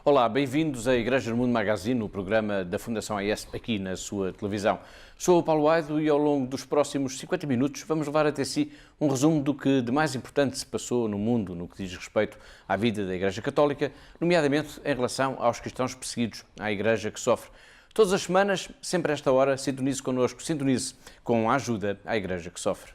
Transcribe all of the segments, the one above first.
Olá, bem-vindos à Igreja do Mundo Magazine, o programa da Fundação AES, aqui na sua televisão. Sou o Paulo Aido e ao longo dos próximos 50 minutos vamos levar até si um resumo do que de mais importante se passou no mundo no que diz respeito à vida da Igreja Católica, nomeadamente em relação aos cristãos perseguidos, à Igreja que sofre. Todas as semanas, sempre a esta hora, sintonize connosco, sintonize com a ajuda à Igreja que sofre.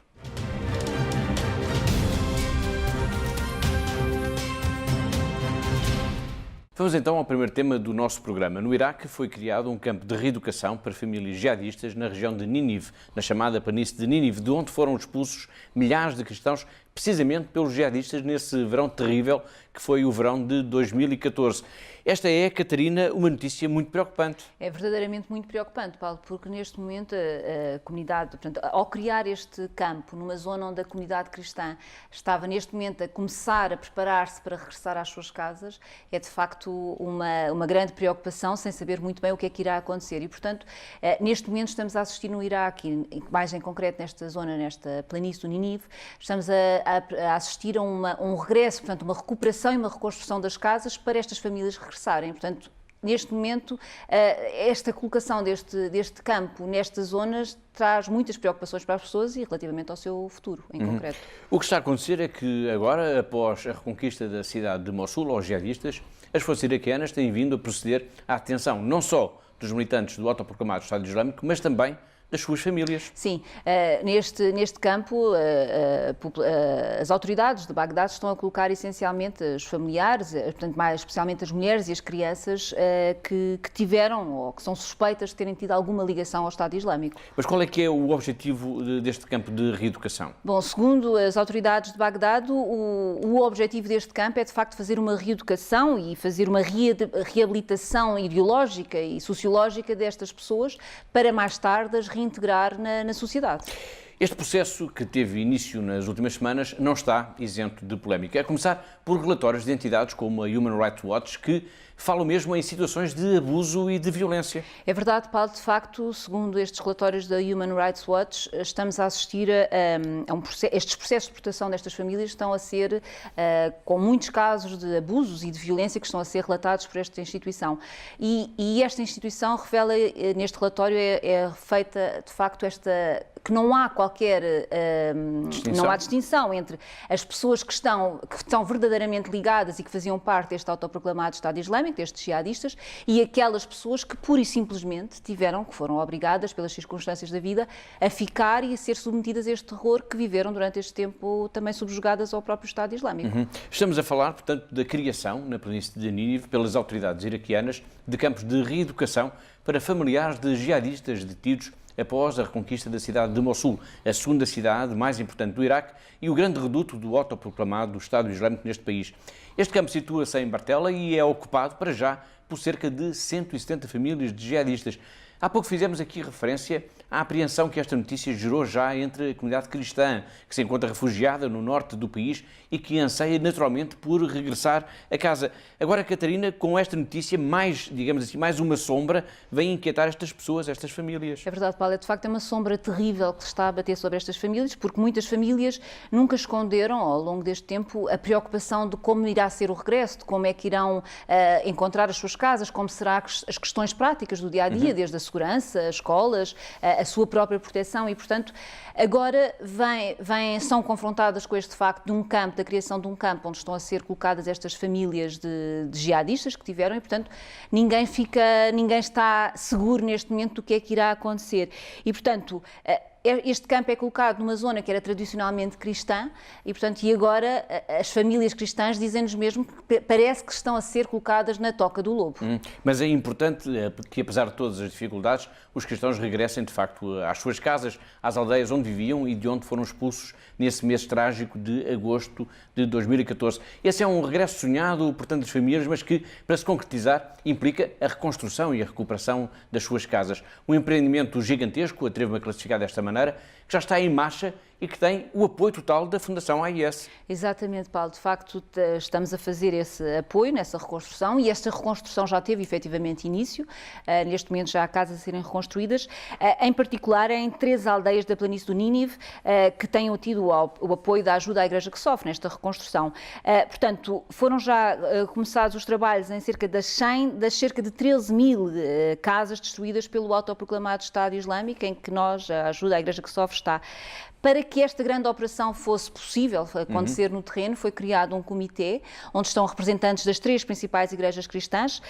Vamos então ao primeiro tema do nosso programa. No Iraque foi criado um campo de reeducação para famílias jihadistas na região de Nínive, na chamada planície de Nínive, de onde foram expulsos milhares de cristãos, precisamente pelos jihadistas nesse verão terrível que foi o verão de 2014. Esta é, Catarina, uma notícia muito preocupante. É verdadeiramente muito preocupante, Paulo, porque neste momento a comunidade, portanto, ao criar este campo numa zona onde a comunidade cristã estava neste momento a começar a preparar-se para regressar às suas casas, é de facto uma grande preocupação, sem saber muito bem o que é que irá acontecer. E, portanto, neste momento estamos a assistir no Iraque, e mais em concreto nesta zona, nesta planície do Nínive, estamos a assistir a um regresso, portanto, uma recuperação e uma reconstrução das casas para estas famílias regressarem. Portanto, neste momento, esta colocação deste campo nestas zonas traz muitas preocupações para as pessoas e relativamente ao seu futuro, em concreto. O que está a acontecer é que agora, após a reconquista da cidade de Mossul aos jihadistas, as forças iraquianas têm vindo a proceder à detenção não só dos militantes do autoproclamado Estado Islâmico, mas também das suas famílias. Sim, neste campo as autoridades de Bagdade estão a colocar essencialmente os familiares, portanto mais especialmente as mulheres e as crianças que tiveram ou que são suspeitas de terem tido alguma ligação ao Estado Islâmico. Mas qual é que é o objetivo deste campo de reeducação? Bom, segundo as autoridades de Bagdade, o objetivo deste campo é de facto fazer uma reeducação e fazer uma reabilitação ideológica e sociológica destas pessoas para mais tarde as reintegrar na sociedade. Este processo, que teve início nas últimas semanas, não está isento de polémica. A começar por relatórios de entidades como a Human Rights Watch, que falam mesmo em situações de abuso e de violência. É verdade, Paulo, de facto, segundo estes relatórios da Human Rights Watch, estamos a assistir estes processos de proteção destas famílias estão a ser, com muitos casos de abusos e de violência que estão a ser relatados por esta instituição. E esta instituição revela, neste relatório, é feita, de facto, que não há qualquer distinção entre as pessoas que estão verdadeiramente ligadas e que faziam parte deste autoproclamado Estado Islâmico, destes jihadistas, e aquelas pessoas que pura e simplesmente que foram obrigadas pelas circunstâncias da vida a ficar e a ser submetidas a este terror que viveram durante este tempo também subjugadas ao próprio Estado Islâmico. Estamos a falar, portanto, da criação na planície de Nínive pelas autoridades iraquianas de campos de reeducação para familiares de jihadistas detidos após a reconquista da cidade de Mossul, a segunda cidade mais importante do Iraque e o grande reduto do autoproclamado Estado Islâmico neste país. Este campo situa-se em Bartella e é ocupado, para já, por cerca de 170 famílias de jihadistas. Há pouco fizemos aqui referência à apreensão que esta notícia gerou já entre a comunidade cristã, que se encontra refugiada no norte do país e que anseia naturalmente por regressar a casa. Agora, Catarina, com esta notícia, mais uma sombra vem inquietar estas pessoas, estas famílias. É verdade, Paulo, de facto é uma sombra terrível que se está a bater sobre estas famílias, porque muitas famílias nunca esconderam, ao longo deste tempo, a preocupação de como irá ser o regresso, de como é que irão encontrar as suas casas, como serão as questões práticas do dia-a-dia, desde a segurança, as escolas, a sua própria proteção e, portanto, agora são confrontadas com este facto da criação de um campo onde estão a ser colocadas estas famílias de jihadistas que tiveram e, portanto, ninguém está seguro neste momento do que é que irá acontecer. E, portanto, este campo é colocado numa zona que era tradicionalmente cristã e, portanto, agora as famílias cristãs dizem-nos mesmo que parece que estão a ser colocadas na toca do lobo. Mas é importante que, apesar de todas as dificuldades, os cristãos regressem, de facto, às suas casas, às aldeias onde viviam e de onde foram expulsos nesse mês trágico de agosto de 2014. Esse é um regresso sonhado por tantas famílias, mas que, para se concretizar, implica a reconstrução e a recuperação das suas casas. Um empreendimento gigantesco, atrevo-me a classificar desta maneira, que já está em marcha e que tem o apoio total da Fundação AIS. Exatamente, Paulo. De facto, estamos a fazer esse apoio nessa reconstrução e esta reconstrução já teve efetivamente início. Neste momento já há casas a serem reconstruídas, em particular em 3 aldeias da planície do Nínive, que tenham tido o apoio da ajuda à Igreja que sofre nesta reconstrução. Portanto, foram já começados os trabalhos em cerca das cerca de 13 mil casas destruídas pelo autoproclamado Estado Islâmico, em que nós, a ajuda à Igreja que sofre, está. Para que esta grande operação fosse possível acontecer no terreno, foi criado um comitê onde estão representantes das 3 principais igrejas cristãs,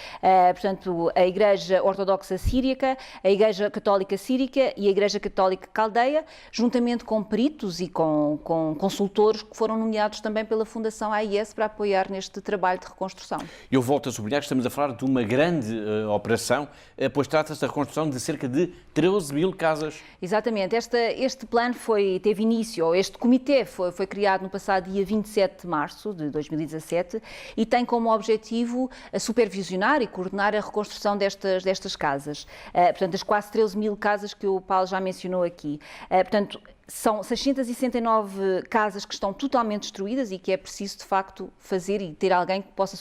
portanto, a Igreja Ortodoxa Síriaca, a Igreja Católica Sírica e a Igreja Católica Caldeia, juntamente com peritos e com consultores que foram nomeados também pela Fundação AIS para apoiar neste trabalho de reconstrução. Eu volto a sublinhar que estamos a falar de uma grande operação, pois trata-se da reconstrução de cerca de 13 mil casas. Exatamente. Este plano teve início, ou este comitê foi criado no passado dia 27 de março de 2017 e tem como objetivo supervisionar e coordenar a reconstrução destas casas. Portanto, as quase 13 mil casas que o Paulo já mencionou aqui. Portanto, são 669 casas que estão totalmente destruídas e que é preciso, de facto, fazer e ter alguém que possa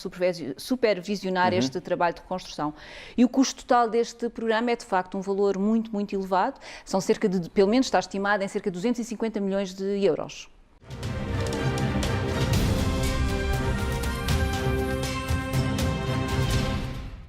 supervisionar este trabalho de reconstrução. E o custo total deste programa é, de facto, um valor muito, muito elevado. São cerca de, pelo menos está estimado em cerca de 250 milhões de euros.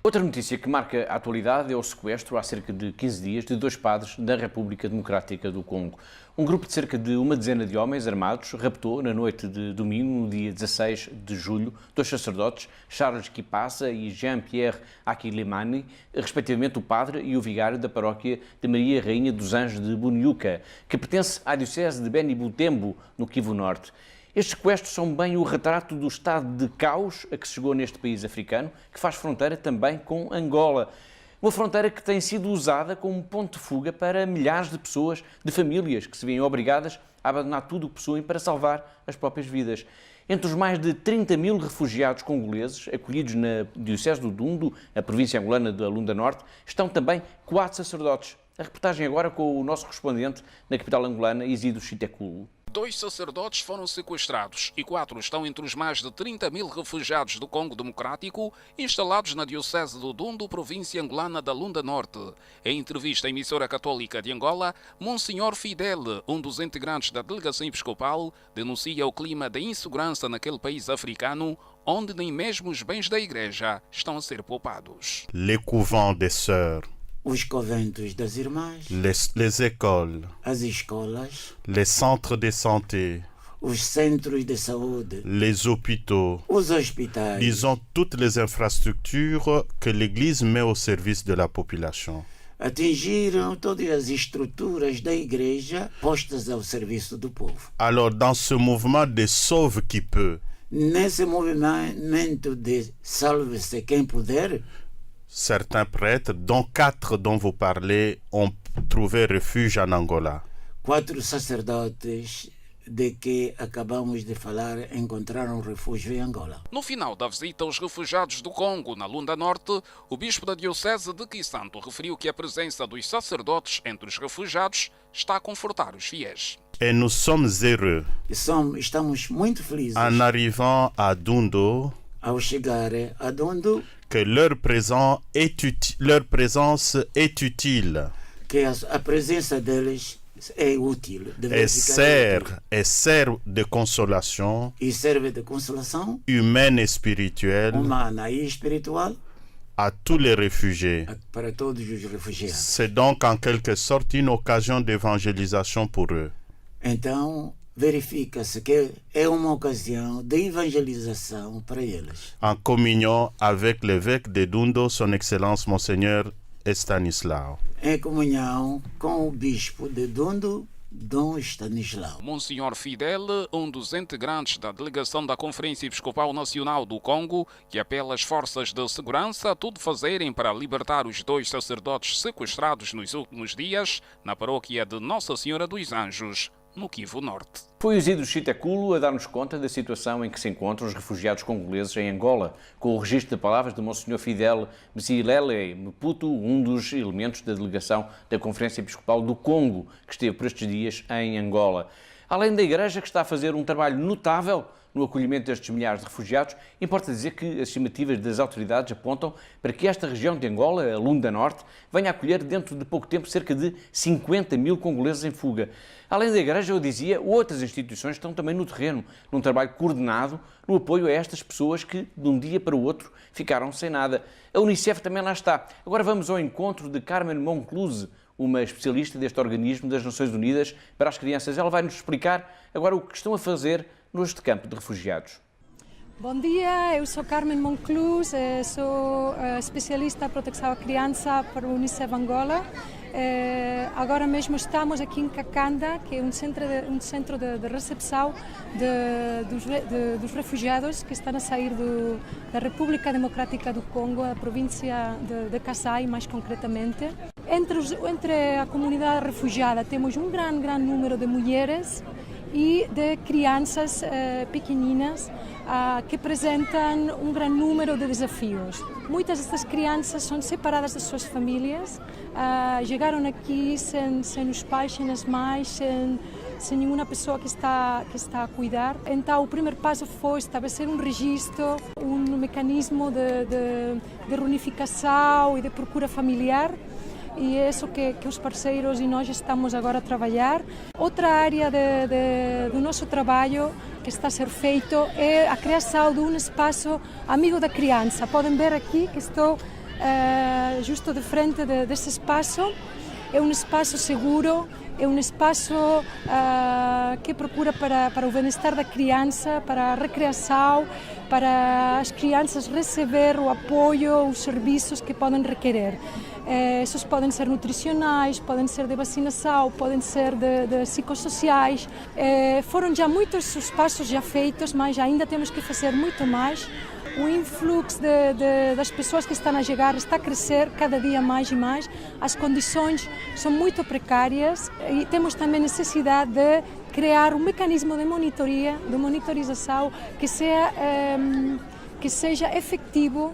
Outra notícia que marca a atualidade é o sequestro, há cerca de 15 dias, de 2 padres da República Democrática do Congo. Um grupo de cerca de uma dezena de homens armados raptou, na noite de domingo, no dia 16 de julho, 2 sacerdotes, Charles Kipassa e Jean-Pierre Akilimani, respectivamente o padre e o vigário da paróquia de Maria Rainha dos Anjos de Bunyuka, que pertence à diocese de Beni Butembo, no Kivu Norte. Estes sequestros são bem o retrato do estado de caos a que se chegou neste país africano, que faz fronteira também com Angola. Uma fronteira que tem sido usada como ponto de fuga para milhares de pessoas, de famílias, que se veem obrigadas a abandonar tudo o que possuem para salvar as próprias vidas. Entre os mais de 30 mil refugiados congoleses acolhidos na diocese do Dundo, a província angolana da Lunda Norte, estão também 4 sacerdotes. A reportagem agora com o nosso correspondente na capital angolana, Isidro Chitekulo. 2 sacerdotes foram sequestrados e 4 estão entre os mais de 30 mil refugiados do Congo Democrático instalados na diocese do Dundo, província angolana da Lunda Norte. Em entrevista à emissora católica de Angola, Monsenhor Fidel, um dos integrantes da delegação episcopal, denuncia o clima de insegurança naquele país africano, onde nem mesmo os bens da igreja estão a ser poupados. Les couvents des sœurs, os conventos das irmãs, les écoles, as escolas, les centres de santé, os centros de saúde, les hôpitaux, os hospitais, disons toutes les infrastructures que l'Église met au service de la population. Atingiram todas as estruturas da igreja postas ao serviço do povo. Alors, dans ce mouvement de sauve qui peut, nesse movimento de salve-se quem puder, certains prêtres, dont 4 dont vous parlez, ont trouvé refuge en Angola. 4 sacerdotes de que acabamos de falar encontraram refúgio em Angola. No final da visita aos refugiados do Congo, na Lunda Norte, o bispo da diocese de Kisanto referiu que a presença dos sacerdotes entre os refugiados está a confortar os fiéis. Et nous sommes heureux, Estamos muito felizes en arrivant à Dundo, ao chegar a Dundo, que leur présence est utile que a presença deles é útil, et sert de consolation e serve de consolação humaine et spirituelle humana e espiritual à tous les réfugiés. para todos os refugiados. C'est donc en quelque sorte une occasion d'évangélisation pour eux. Então, verifica-se que é uma ocasião de evangelização para eles. En communion avec l'évêque de Dundo, son Excellence Monseigneur Stanislau. Em comunhão com o bispo de Dundo, Dom Stanislau. Monsenhor Fidel, um dos integrantes da delegação da Conferência Episcopal Nacional do Congo, que apela às forças de segurança a tudo fazerem para libertar os 2 sacerdotes sequestrados nos últimos dias na paróquia de Nossa Senhora dos Anjos, no Kivu Norte. Foi o Isidro Chitekulo a dar-nos conta da situação em que se encontram os refugiados congoleses em Angola, com o registro de palavras de Monsenhor Fidel Mzilele Mputu, um dos elementos da delegação da Conferência Episcopal do Congo, que esteve por estes dias em Angola. Além da Igreja, que está a fazer um trabalho notável no acolhimento destes milhares de refugiados, importa dizer que as estimativas das autoridades apontam para que esta região de Angola, a Lunda Norte, venha a acolher dentro de pouco tempo cerca de 50 mil congoleses em fuga. Além da Igreja, eu dizia, outras instituições estão também no terreno, num trabalho coordenado no apoio a estas pessoas que, de um dia para o outro, ficaram sem nada. A Unicef também lá está. Agora vamos ao encontro de Carmen Moncluse, uma especialista deste organismo das Nações Unidas para as crianças. Ela vai nos explicar agora o que estão a fazer neste campo de refugiados. Bom dia, eu sou Carmen Moncluse, sou especialista em proteção à criança para o Unicef Angola. Agora mesmo estamos aqui em Cacanda, que é um centro de recepção dos refugiados que estão a sair da República Democrática do Congo, a província de Kasai, mais concretamente. Entre a comunidade refugiada temos um grande número de mulheres e de crianças pequeninas que apresentam um grande número de desafios. Muitas destas crianças são separadas das suas famílias, chegaram aqui sem os pais, sem as mães, sem nenhuma pessoa que está a cuidar. Então o primeiro passo foi estabelecer um registro, um mecanismo de reunificação e de procura familiar. E é isso que os parceiros e nós estamos agora a trabalhar. Outra área do nosso trabalho que está a ser feito é a criação de um espaço amigo da criança. Podem ver aqui que estou justo de frente desse espaço. É um espaço seguro, é um espaço que procura para o bem-estar da criança, para a recreação, para as crianças receber o apoio, os serviços que podem requerer. Esses podem ser nutricionais, podem ser de vacinação, podem ser de psicossociais. Foram já muitos os passos já feitos, mas ainda temos que fazer muito mais. O influxo das pessoas que estão a chegar está a crescer cada dia mais e mais. As condições são muito precárias e temos também necessidade de criar um mecanismo de monitoria, de monitorização que seja efetivo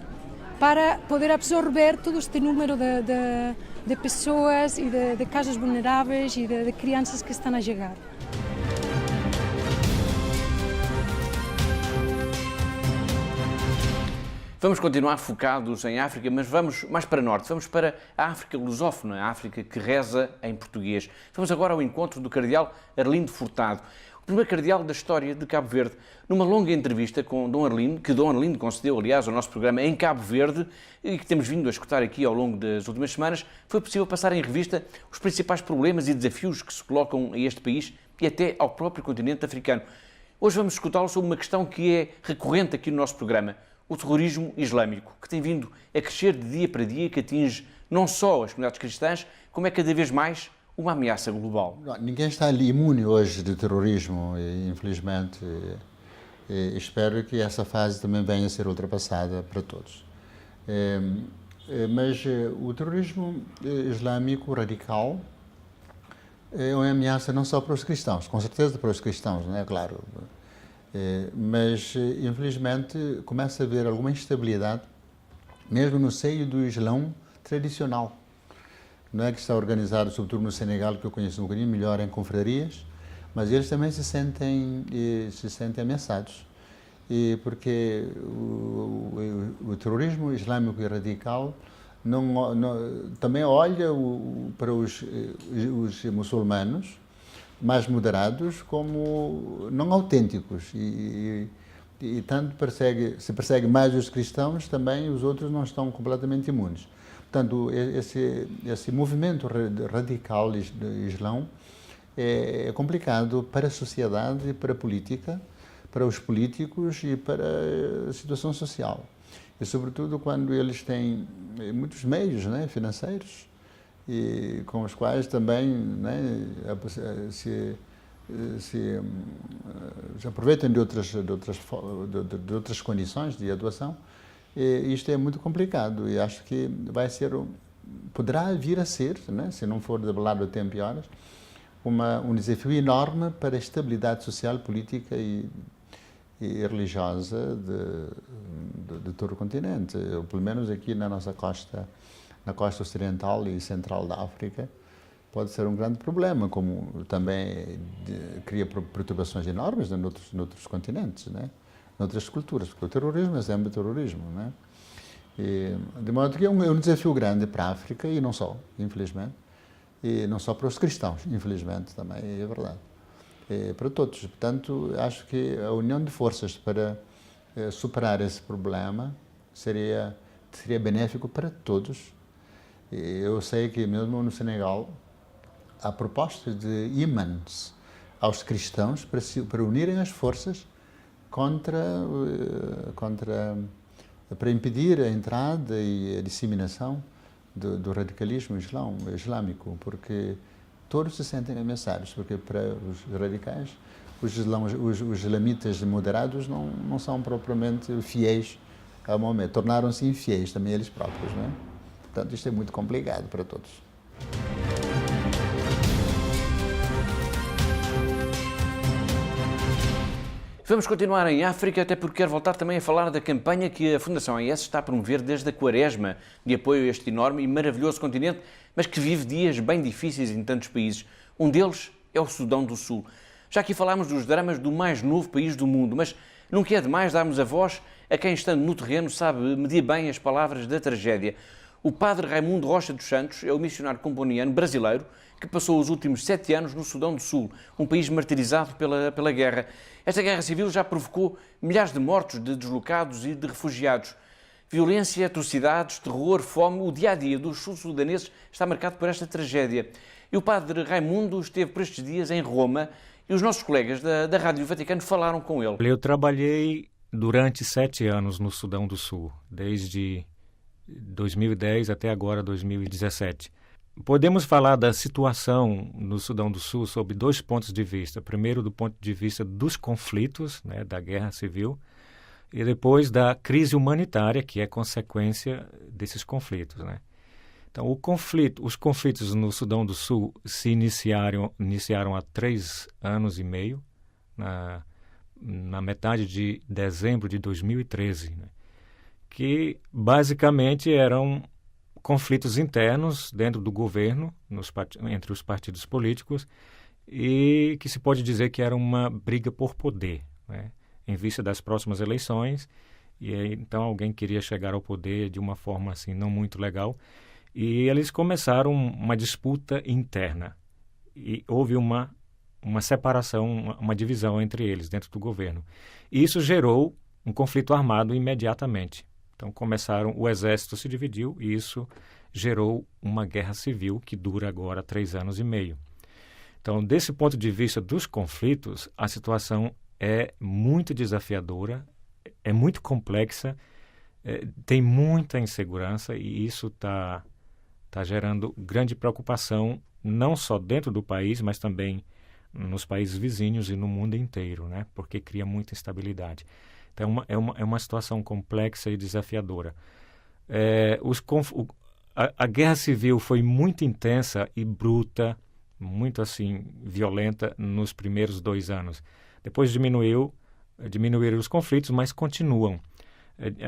para poder absorver todo este número de pessoas e de casos vulneráveis e de crianças que estão a chegar. Vamos continuar focados em África, mas vamos mais para norte, vamos para a África lusófona, a África que reza em português. Vamos agora ao encontro do cardeal Arlindo Furtado, o primeiro cardeal da história de Cabo Verde. Numa longa entrevista com Dom Arlindo, que Dom Arlindo concedeu, aliás, ao nosso programa em Cabo Verde, e que temos vindo a escutar aqui ao longo das últimas semanas, foi possível passar em revista os principais problemas e desafios que se colocam a este país e até ao próprio continente africano. Hoje vamos escutá-lo sobre uma questão que é recorrente aqui no nosso programa: o terrorismo islâmico, que tem vindo a crescer de dia para dia, que atinge não só as comunidades cristãs, como é cada vez mais uma ameaça global. Ninguém está ali imune hoje de terrorismo, e, infelizmente. Espero que essa fase também venha a ser ultrapassada para todos. Mas o terrorismo islâmico radical é uma ameaça não só para os cristãos, com certeza para os cristãos, não é? Claro. Mas, infelizmente, começa a haver alguma instabilidade, mesmo no seio do Islão tradicional. Não é que está organizado, sobretudo no Senegal, que eu conheço um bocadinho melhor, em confrarias, mas eles também se sentem ameaçados. Porque o terrorismo islâmico e radical também olha para os muçulmanos mais moderados como não autênticos e tanto se persegue mais os cristãos, também os outros não estão completamente imunes. Portanto, esse movimento radical do Islão é complicado para a sociedade, para a política, para os políticos e para a situação social. E, sobretudo, quando eles têm muitos meios, né, financeiros, e com os quais também, né, se aproveitam de outras condições de atuação. E isto é muito complicado e acho que poderá vir a ser, né, se não for debelado a tempo e horas, um desafio enorme para a estabilidade social, política e religiosa de todo o continente. Pelo menos aqui na nossa costa, na costa ocidental e central da África, pode ser um grande problema, como também cria perturbações enormes noutros continentes, né? Noutras culturas, porque o terrorismo é sempre terrorismo, né? De modo que é um desafio grande para a África, e não só, infelizmente, e não só para os cristãos, infelizmente também, é verdade, para todos. Portanto, acho que a união de forças para superar esse problema seria benéfico para todos. Eu sei que mesmo no Senegal há propostas de imãs aos cristãos para unirem as forças para impedir a entrada e a disseminação do radicalismo islâmico, porque todos se sentem ameaçados, porque para os radicais, os islamitas moderados não são propriamente fiéis a Maomé, tornaram-se infiéis também eles próprios, não é? Portanto, isto é muito complicado para todos. Vamos continuar em África, até porque quero voltar também a falar da campanha que a Fundação AES está a promover desde a Quaresma, de apoio a este enorme e maravilhoso continente, mas que vive dias bem difíceis em tantos países. Um deles é o Sudão do Sul. Já aqui falámos dos dramas do mais novo país do mundo, mas nunca é demais darmos a voz a quem, estando no terreno, sabe medir bem as palavras da tragédia. O padre Raimundo Rocha dos Santos é o missionário comboniano brasileiro que passou os últimos 7 anos no Sudão do Sul, um país martirizado pela guerra. Esta guerra civil já provocou milhares de mortos, de deslocados e de refugiados. Violência, atrocidades, terror, fome, o dia-a-dia dos sul-sudaneses está marcado por esta tragédia. E o padre Raimundo esteve por estes dias em Roma e os nossos colegas da Rádio Vaticano falaram com ele. Eu trabalhei durante 7 anos no Sudão do Sul, desde 2010 até agora 2017. Podemos falar da situação no Sudão do Sul sob 2 pontos de vista. Primeiro, do ponto de vista dos conflitos, né, da guerra civil, e depois da crise humanitária, que é consequência desses conflitos, né? Então, os conflitos no Sudão do Sul se iniciaram há 3 anos e meio, na metade de dezembro de 2013, né? Que basicamente eram conflitos internos dentro do governo, entre os partidos políticos, e que se pode dizer que era uma briga por poder, né? Em vista das próximas eleições, e aí, então alguém queria chegar ao poder de uma forma assim não muito legal, e eles começaram uma disputa interna, e houve uma separação, uma divisão entre eles dentro do governo. E isso gerou um conflito armado imediatamente. Então o exército se dividiu e isso gerou uma guerra civil que dura agora 3 anos e meio. Então, desse ponto de vista dos conflitos, a situação é muito desafiadora, é muito complexa, tem muita insegurança e isso está gerando grande preocupação, não só dentro do país, mas também nos países vizinhos e no mundo inteiro, né? Porque cria muita instabilidade. Então, é uma situação complexa e desafiadora. A guerra civil foi muito intensa e bruta, muito assim violenta nos primeiros 2 anos. Depois diminuíram os conflitos, mas continuam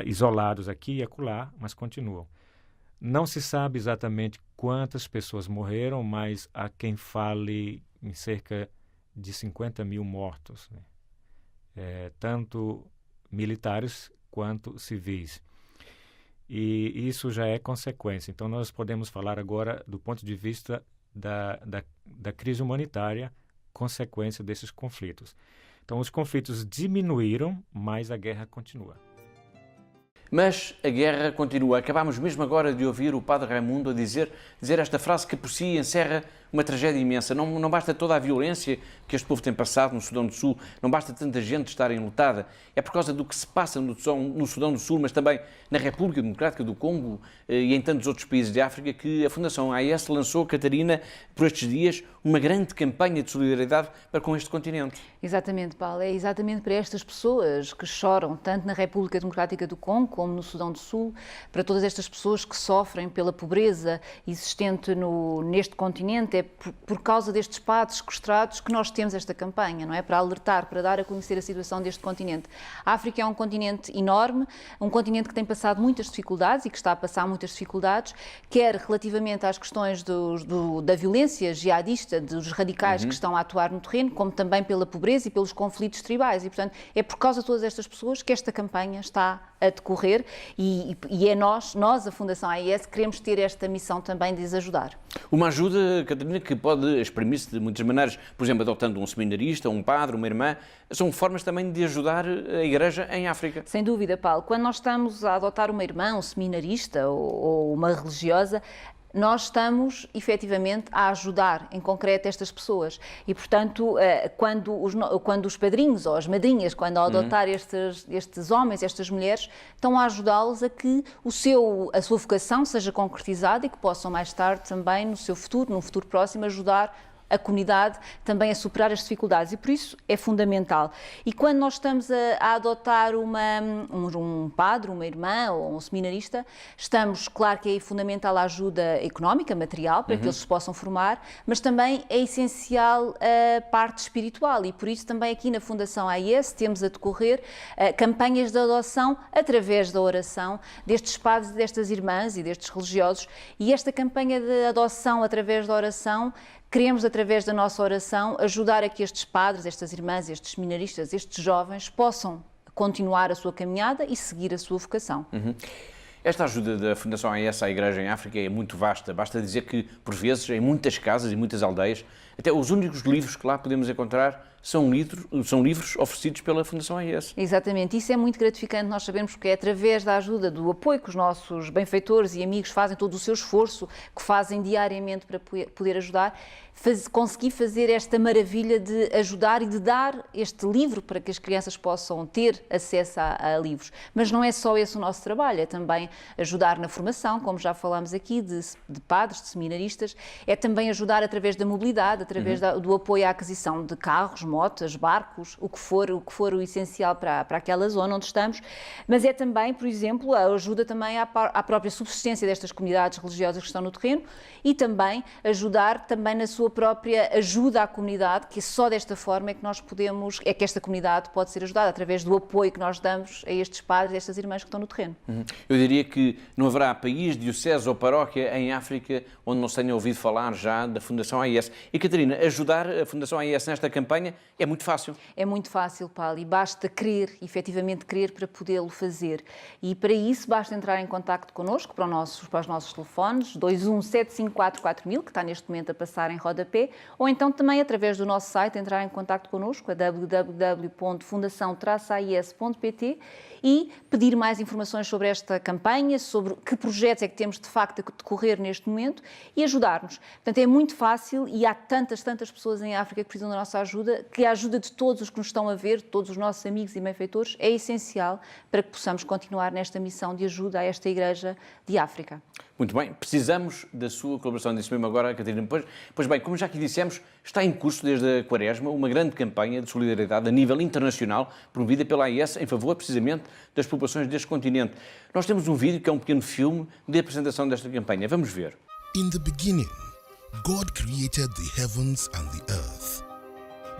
isolados aqui e acolá, mas continuam. Não se sabe exatamente quantas pessoas morreram, mas há quem fale em cerca de 50 mil mortos, né? Tanto militares quanto civis. E isso já é consequência. Então, nós podemos falar agora do ponto de vista da crise humanitária, consequência desses conflitos. Então, os conflitos diminuíram, mas a guerra continua. Mas a guerra continua. Acabámos mesmo agora de ouvir o padre Raimundo a dizer esta frase que por si encerra uma tragédia imensa. Não basta toda a violência que este povo tem passado no Sudão do Sul, não basta tanta gente estar enlutada. É por causa do que se passa no Sudão do Sul, mas também na República Democrática do Congo e em tantos outros países de África, que a Fundação AES lançou, Catarina, por estes dias, uma grande campanha de solidariedade para com este continente. Exatamente, Paulo. É exatamente para estas pessoas que choram, tanto na República Democrática do Congo como no Sudão do Sul, para todas estas pessoas que sofrem pela pobreza existente neste continente. É por causa destes padres sequestrados que nós temos esta campanha, não é? Para alertar, para dar a conhecer a situação deste continente. A África é um continente enorme, um continente que tem passado muitas dificuldades e que está a passar muitas dificuldades, quer relativamente às questões da violência jihadista, dos radicais que estão a atuar no terreno, como também pela pobreza e pelos conflitos tribais. E, portanto, é por causa de todas estas pessoas que esta campanha está a decorrer e é nós, a Fundação AIS, queremos ter esta missão também de as ajudar. Uma ajuda, Catarina, que pode exprimir-se de muitas maneiras, por exemplo, adotando um seminarista, um padre, uma irmã, são formas também de ajudar a Igreja em África. Sem dúvida, Paulo. Quando nós estamos a adotar uma irmã, um seminarista ou uma religiosa, nós estamos, efetivamente, a ajudar, em concreto, estas pessoas. E, portanto, quando os padrinhos ou as madrinhas, quando ao adotar estes homens, estas mulheres, estão a ajudá-los a que a sua vocação seja concretizada e que possam, mais tarde, também, no futuro próximo, ajudar a comunidade também a superar as dificuldades, e por isso é fundamental. E quando nós estamos a adotar um padre, uma irmã ou um seminarista, claro que é fundamental a ajuda económica, material, para que eles se possam formar, mas também é essencial a parte espiritual, e por isso também aqui na Fundação AIS temos a decorrer campanhas de adoção através da oração destes padres, destas irmãs e destes religiosos, e esta campanha de adoção através da oração, queremos, através da nossa oração, ajudar a que estes padres, estas irmãs, estes seminaristas, estes jovens possam continuar a sua caminhada e seguir a sua vocação. Esta ajuda da Fundação AIS à Igreja em África é muito vasta. Basta dizer que, por vezes, em muitas casas e muitas aldeias, até os únicos livros que lá podemos encontrar são livros oferecidos pela Fundação AIS. Exatamente, isso é muito gratificante, nós sabemos, porque é através da ajuda, do apoio que os nossos benfeitores e amigos fazem, todo o seu esforço que fazem diariamente para poder ajudar, conseguir fazer esta maravilha de ajudar e de dar este livro para que as crianças possam ter acesso a livros. Mas não é só esse o nosso trabalho, é também ajudar na formação, como já falámos aqui, de padres, de seminaristas, é também ajudar através da mobilidade, através do apoio à aquisição de carros, motas, barcos, o que for o essencial para aquela zona onde estamos, mas é também, por exemplo, a ajuda também à própria subsistência destas comunidades religiosas que estão no terreno e também ajudar também na sua própria ajuda à comunidade, que só desta forma é que esta comunidade pode ser ajudada, através do apoio que nós damos a estes padres e estas irmãs que estão no terreno. Eu diria que não haverá país, diocese ou paróquia em África onde não se tenha ouvido falar já da Fundação AIS. E, Catarina, ajudar a Fundação AIS nesta campanha é muito fácil. É muito fácil, Paulo, e basta querer, efetivamente querer, para podê-lo fazer. E para isso basta entrar em contacto connosco, para os nossos telefones, 217544000, que está neste momento a passar em rodapé, ou então também através do nosso site entrar em contacto connosco, a www.fundação-ais.pt, e pedir mais informações sobre esta campanha, sobre que projetos é que temos de facto a decorrer neste momento e ajudar-nos. Portanto, é muito fácil e há tantas pessoas em África que precisam da nossa ajuda, que a ajuda de todos os que nos estão a ver, todos os nossos amigos e benfeitores, é essencial para que possamos continuar nesta missão de ajuda a esta Igreja de África. Muito bem, precisamos da sua colaboração, disse mesmo agora, Catarina. Pois bem, como já aqui dissemos, está em curso desde a Quaresma uma grande campanha de solidariedade a nível internacional, promovida pela AIS em favor, precisamente, das populações deste continente. Nós temos um vídeo que é um pequeno filme de apresentação desta campanha. Vamos ver. In the beginning, God created the heavens and the earth.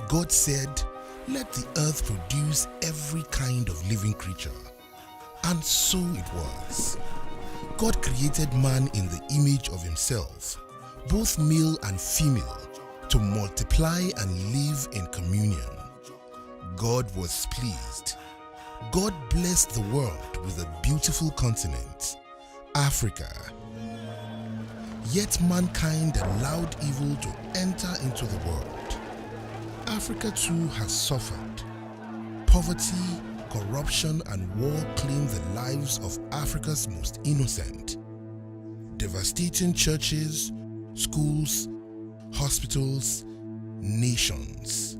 God said, "Let the earth produce every kind of living creature." And so it was. God created man in the image of himself, both male and female, to multiply and live in communion. God was pleased. God blessed the world with a beautiful continent, Africa. Yet mankind allowed evil to enter into the world. Africa too has suffered. Poverty, corruption and war claim the lives of Africa's most innocent, devastating churches, schools, hospitals, nations.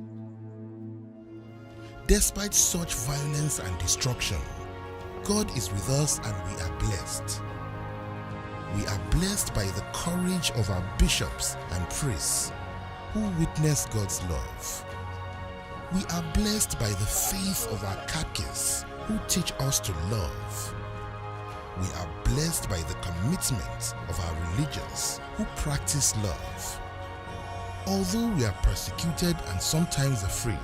Despite such violence and destruction, God is with us and we are blessed. We are blessed by the courage of our bishops and priests who witness God's love. We are blessed by the faith of our catechists who teach us to love. we are blessed by the commitment of our religions who practice love. Although we are persecuted and sometimes afraid,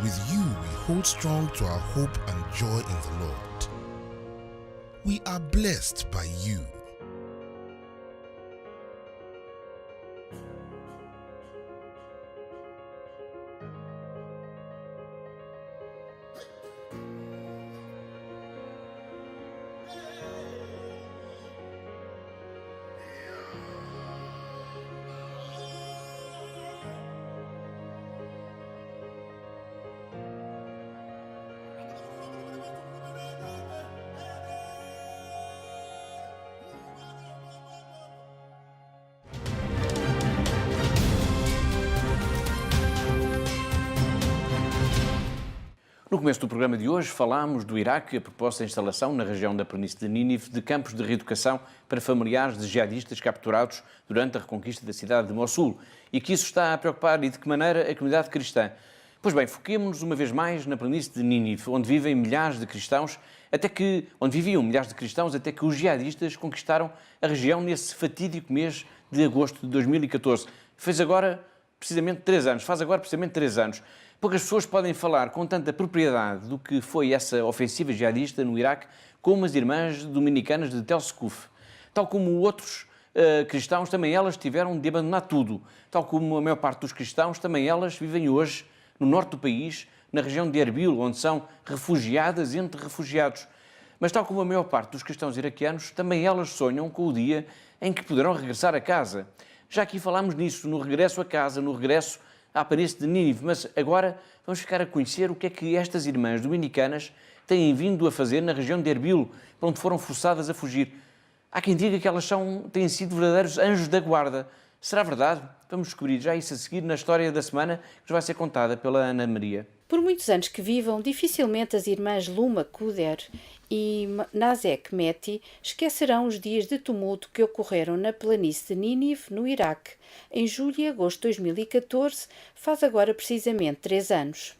with you we hold strong to our hope and joy in the Lord. We are blessed by you. No começo do programa de hoje falámos do Iraque a propósito da instalação na região da planície de Nínive de campos de reeducação para familiares de jihadistas capturados durante a reconquista da cidade de Mossul e que isso está a preocupar e de que maneira a comunidade cristã. Pois bem, foquemos-nos uma vez mais na planície de Nínive, onde viviam milhares de cristãos, até que os jihadistas conquistaram a região nesse fatídico mês de agosto de 2014. Faz agora precisamente 3 anos. Poucas pessoas podem falar com tanta propriedade do que foi essa ofensiva jihadista no Iraque como as irmãs dominicanas de Tel Sukuf. Tal como outros cristãos, também elas tiveram de abandonar tudo. Tal como a maior parte dos cristãos, também elas vivem hoje no norte do país, na região de Erbil, onde são refugiadas entre refugiados. Mas tal como a maior parte dos cristãos iraquianos, também elas sonham com o dia em que poderão regressar a casa. Já aqui falámos nisso, no regresso a casa, no regresso à planície de Nínive, mas agora vamos ficar a conhecer o que é que estas irmãs dominicanas têm vindo a fazer na região de Erbil, para onde foram forçadas a fugir. Há quem diga que elas têm sido verdadeiros anjos da guarda. Será verdade? Vamos descobrir já isso a seguir na história da semana, que nos vai ser contada pela Ana Maria. Por muitos anos que vivam, dificilmente as irmãs Luma Kuder e Nazek Mehdi esquecerão os dias de tumulto que ocorreram na planície de Nínive, no Iraque, em julho e agosto de 2014, faz agora precisamente 3 anos.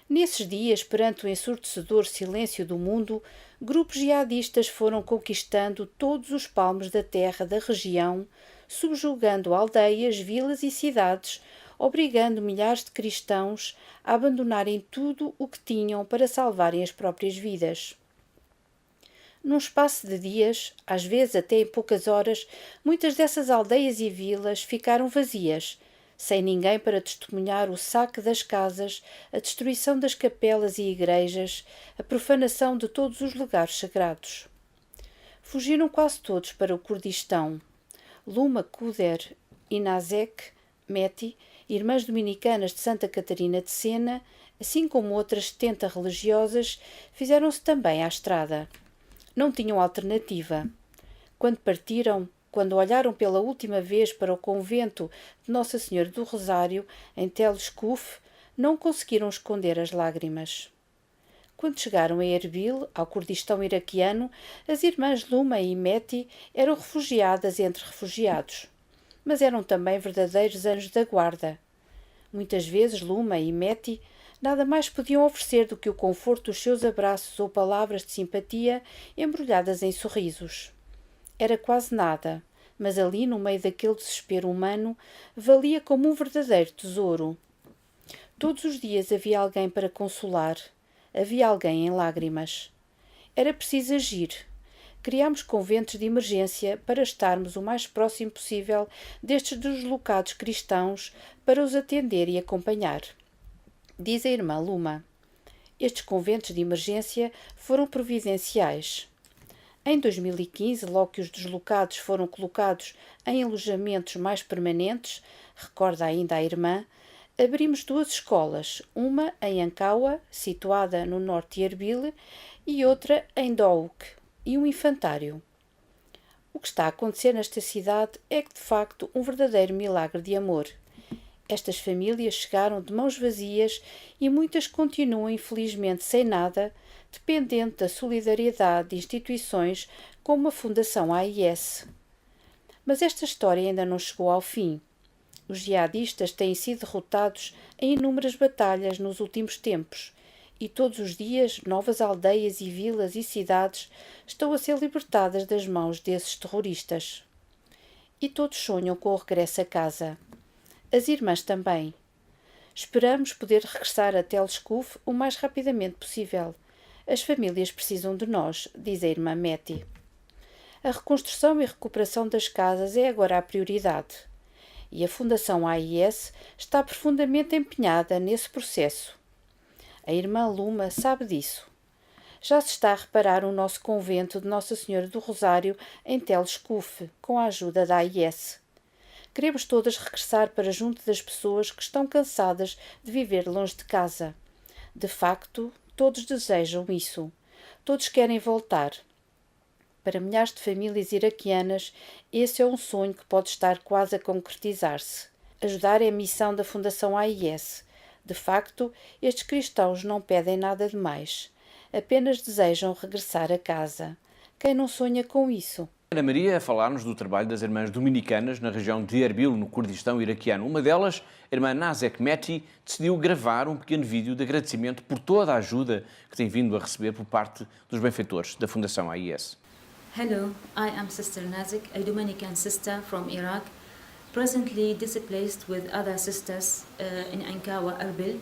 Nesses dias, perante o ensurdecedor silêncio do mundo, grupos jihadistas foram conquistando todos os palmos da terra da região, subjugando aldeias, vilas e cidades, obrigando milhares de cristãos a abandonarem tudo o que tinham para salvarem as próprias vidas. Num espaço de dias, às vezes até em poucas horas, muitas dessas aldeias e vilas ficaram vazias, sem ninguém para testemunhar o saque das casas, a destruição das capelas e igrejas, a profanação de todos os lugares sagrados. Fugiram quase todos para o Kurdistão. Luma Kuder e Nazek Mehdi, irmãs dominicanas de Santa Catarina de Sena, assim como outras 70 religiosas, fizeram-se também à estrada. Não tinham alternativa. Quando partiram, quando olharam pela última vez para o convento de Nossa Senhora do Rosário, em Tel Sukuf, não conseguiram esconder as lágrimas. Quando chegaram a Erbil, ao Kurdistão iraquiano, as irmãs Luma e Mehdi eram refugiadas entre refugiados. Mas eram também verdadeiros anjos da guarda. Muitas vezes Luma e Mehdi nada mais podiam oferecer do que o conforto dos seus abraços ou palavras de simpatia embrulhadas em sorrisos. Era quase nada, mas ali, no meio daquele desespero humano, valia como um verdadeiro tesouro. Todos os dias havia alguém para consolar, havia alguém em lágrimas. Era preciso agir. Criámos conventos de emergência para estarmos o mais próximo possível destes deslocados cristãos para os atender e acompanhar. Diz a irmã Luma. Estes conventos de emergência foram providenciais. Em 2015, logo que os deslocados foram colocados em alojamentos mais permanentes, recorda ainda a irmã, abrimos 2 escolas, uma em Ankawa, situada no norte de Erbil, e outra em Douk, e um infantário. O que está a acontecer nesta cidade é que, de facto, um verdadeiro milagre de amor. Estas famílias chegaram de mãos vazias e muitas continuam, infelizmente, sem nada, dependente da solidariedade de instituições como a Fundação AIS. Mas esta história ainda não chegou ao fim. Os jihadistas têm sido derrotados em inúmeras batalhas nos últimos tempos e todos os dias novas aldeias e vilas e cidades estão a ser libertadas das mãos desses terroristas. E todos sonham com o regresso a casa. As irmãs também. Esperamos poder regressar a Tel Shkuf o mais rapidamente possível. As famílias precisam de nós, diz a irmã Meti. A reconstrução e recuperação das casas é agora a prioridade. E a Fundação AIS está profundamente empenhada nesse processo. A irmã Luma sabe disso. Já se está a reparar o nosso convento de Nossa Senhora do Rosário em Tel Shkuf, com a ajuda da AIS. Queremos todas regressar para junto das pessoas que estão cansadas de viver longe de casa. De facto, todos desejam isso. Todos querem voltar. Para milhares de famílias iraquianas, esse é um sonho que pode estar quase a concretizar-se. Ajudar é a missão da Fundação AIS. De facto, estes cristãos não pedem nada de mais. Apenas desejam regressar a casa. Quem não sonha com isso? Ana Maria a falar-nos do trabalho das irmãs dominicanas na região de Erbil, no Kurdistão iraquiano. Uma delas, a irmã Nazek Meti, decidiu gravar um pequeno vídeo de agradecimento por toda a ajuda que tem vindo a receber por parte dos benfeitores da Fundação AIS. Hello, I am Sister Nazek, a Dominican sister from Iraq, presently displaced with other sisters in Ankawa, Erbil,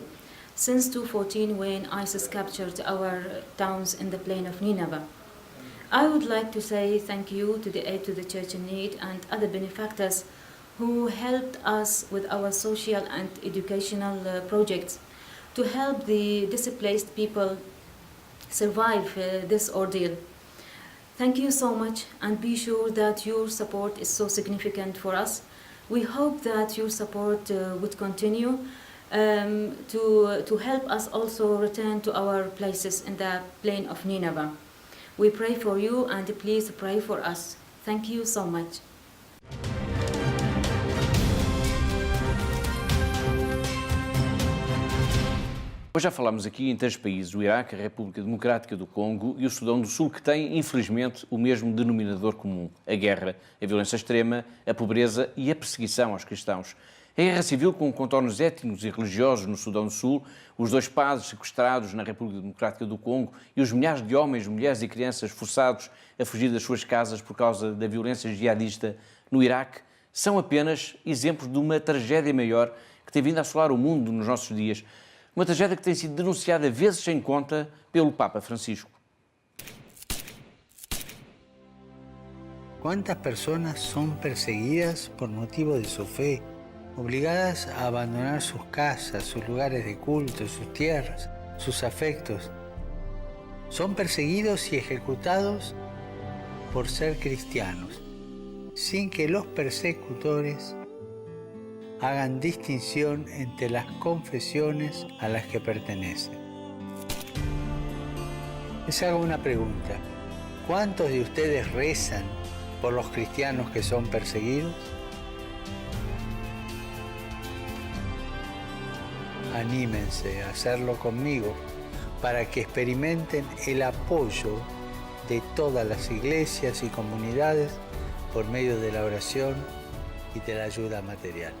since 2014 when ISIS captured our towns in the plain of Nineveh. I would like to say thank you to the Aid to the Church in Need and other benefactors who helped us with our social and educational projects to help the displaced people survive this ordeal. Thank you so much, and be sure that your support is so significant for us. We hope that your support would continue to help us also return to our places in the plain of Nineveh. We pray for you, and please pray for us. Thank you so much. Hoje já falámos aqui em 3 países, o Iraque, a República Democrática do Congo e o Sudão do Sul, que têm, infelizmente, o mesmo denominador comum: a guerra, a violência extrema, a pobreza e a perseguição aos cristãos. A guerra civil, com contornos étnicos e religiosos no Sudão do Sul, os 2 padres sequestrados na República Democrática do Congo e os milhares de homens, mulheres e crianças forçados a fugir das suas casas por causa da violência jihadista no Iraque, são apenas exemplos de uma tragédia maior que tem vindo a assolar o mundo nos nossos dias. Uma tragédia que tem sido denunciada vezes sem conta pelo Papa Francisco. ¿Cuántas personas son perseguidas por motivo de su fe, obligadas a abandonar sus casas, sus lugares de culto, sus tierras, sus afectos? Son perseguidos y ejecutados por ser cristianos, sin que los persecutores hagan distinción entre las confesiones a las que pertenecen. Les hago una pregunta. ¿Cuántos de ustedes rezan por los cristianos que son perseguidos? Anímense a hacerlo conmigo para que experimenten el apoyo de todas las iglesias y comunidades por medio de la oración y de la ayuda material.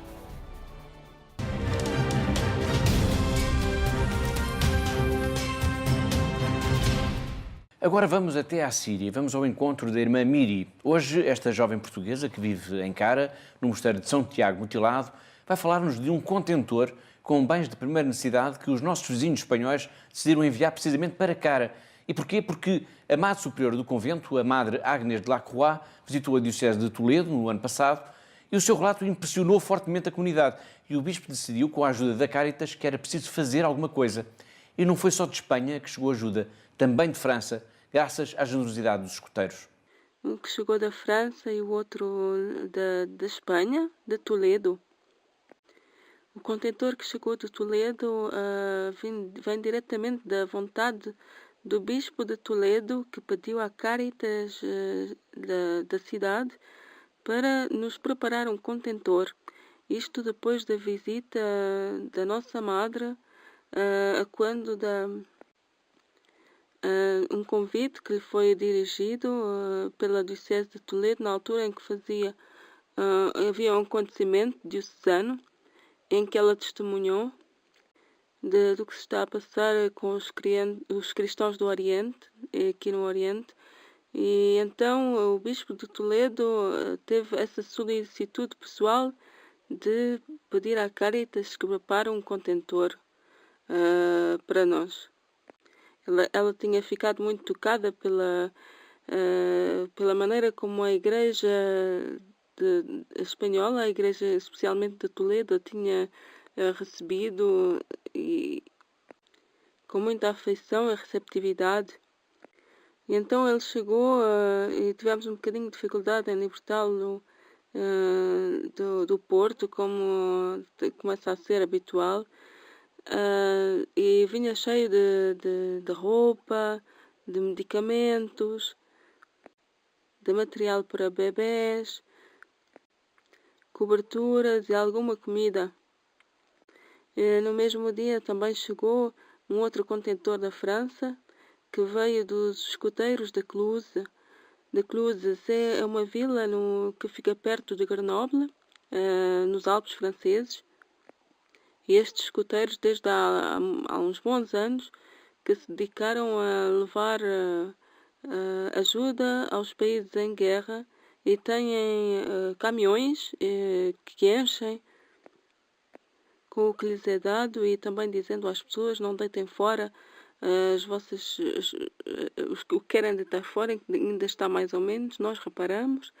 Agora vamos até à Síria, vamos ao encontro da irmã Miri. Hoje, esta jovem portuguesa que vive em Cara, no mosteiro de São Tiago Mutilado, vai falar-nos de um contentor com bens de primeira necessidade que os nossos vizinhos espanhóis decidiram enviar precisamente para Cara. E porquê? Porque a Madre Superior do Convento, a Madre Agnes de Lacroix, visitou a Diocese de Toledo no ano passado e o seu relato impressionou fortemente a comunidade. E o Bispo decidiu, com a ajuda da Caritas, que era preciso fazer alguma coisa. E não foi só de Espanha que chegou ajuda, também de França, graças à generosidade dos escuteiros. Um que chegou da França e o outro da Espanha, de Toledo. O contentor que chegou de Toledo vem diretamente da vontade do Bispo de Toledo, que pediu à Caritas da cidade para nos preparar um contentor. Isto depois da visita da nossa Madre, quando um convite que lhe foi dirigido pela Diocese de Toledo, na altura em que havia um acontecimento diocesano em que ela testemunhou. do que se está a passar com os cristãos do Oriente, aqui no Oriente. E então o Bispo de Toledo teve essa solicitude pessoal de pedir à Caritas que prepare um contentor para nós. Ela tinha ficado muito tocada pela maneira como a Igreja espanhola, a Igreja especialmente de Toledo, tinha recebido e com muita afeição e receptividade. E então ele chegou e tivemos um bocadinho de dificuldade em libertá-lo do Porto, como começa a ser habitual. E vinha cheio de roupa, de medicamentos, de material para bebés, coberturas e alguma comida. E no mesmo dia também chegou um outro contentor da França, que veio dos escuteiros de Cluses. De Cluses é uma vila que fica perto de Grenoble, nos Alpes franceses. E estes escuteiros, desde há uns bons anos, que se dedicaram a levar ajuda aos países em guerra e têm caminhões que enchem com o que lhes é dado e também dizendo às pessoas: não deitem fora os que querem deitar fora, ainda está mais ou menos, nós reparamos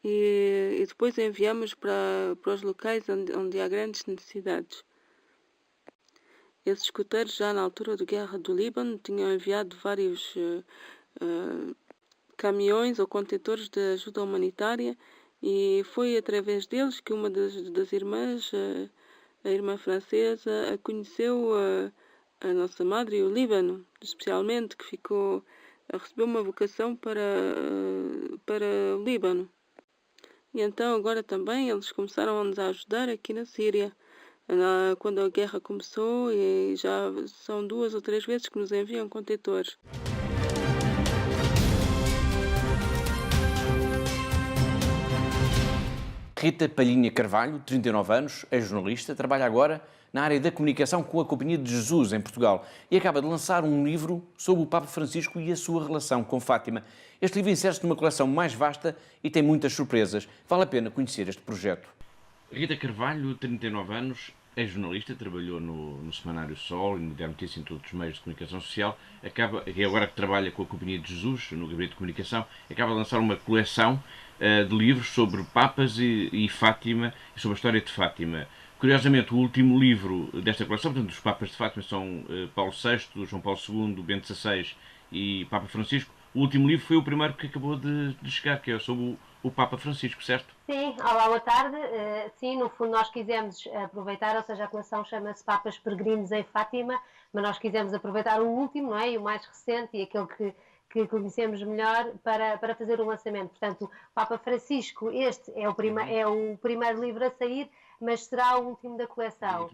e depois enviamos para os locais onde há grandes necessidades. Esses escuteiros, já na altura da Guerra do Líbano, tinham enviado vários caminhões ou contentores de ajuda humanitária e foi através deles que uma das irmãs, a irmã francesa, a conheceu a nossa madre e o Líbano, especialmente, que recebeu uma vocação para o Líbano. E então agora também eles começaram a nos ajudar aqui na Síria. Quando a guerra começou, e já são 2 ou 3 vezes que nos enviam contentores. Rita Palhinha Carvalho, 39 anos, é jornalista, trabalha agora na área da comunicação com a Companhia de Jesus em Portugal e acaba de lançar um livro sobre o Papa Francisco e a sua relação com Fátima. Este livro insere-se numa coleção mais vasta e tem muitas surpresas. Vale a pena conhecer este projeto. Rita Carvalho, 39 anos, é jornalista, trabalhou no Semanário Sol e no Diário Notícia em todos os meios de comunicação social, e agora que trabalha com a Companhia de Jesus, no Gabinete de Comunicação, acaba de lançar uma coleção de livros sobre Papas e Fátima, e sobre a história de Fátima. Curiosamente, o último livro desta coleção, portanto, os Papas de Fátima são Paulo VI, João Paulo II, Bento XVI e Papa Francisco. O último livro foi o primeiro que acabou de chegar, que é sobre o Papa Francisco, certo? Sim, olá, boa tarde. Sim, no fundo nós quisemos aproveitar, ou seja, a coleção chama-se Papas Peregrinos em Fátima, mas nós quisemos aproveitar o último, não é? E o mais recente e aquele que conhecemos melhor para fazer o lançamento. Portanto, Papa Francisco, este é o primeiro livro a sair, mas será o último da coleção.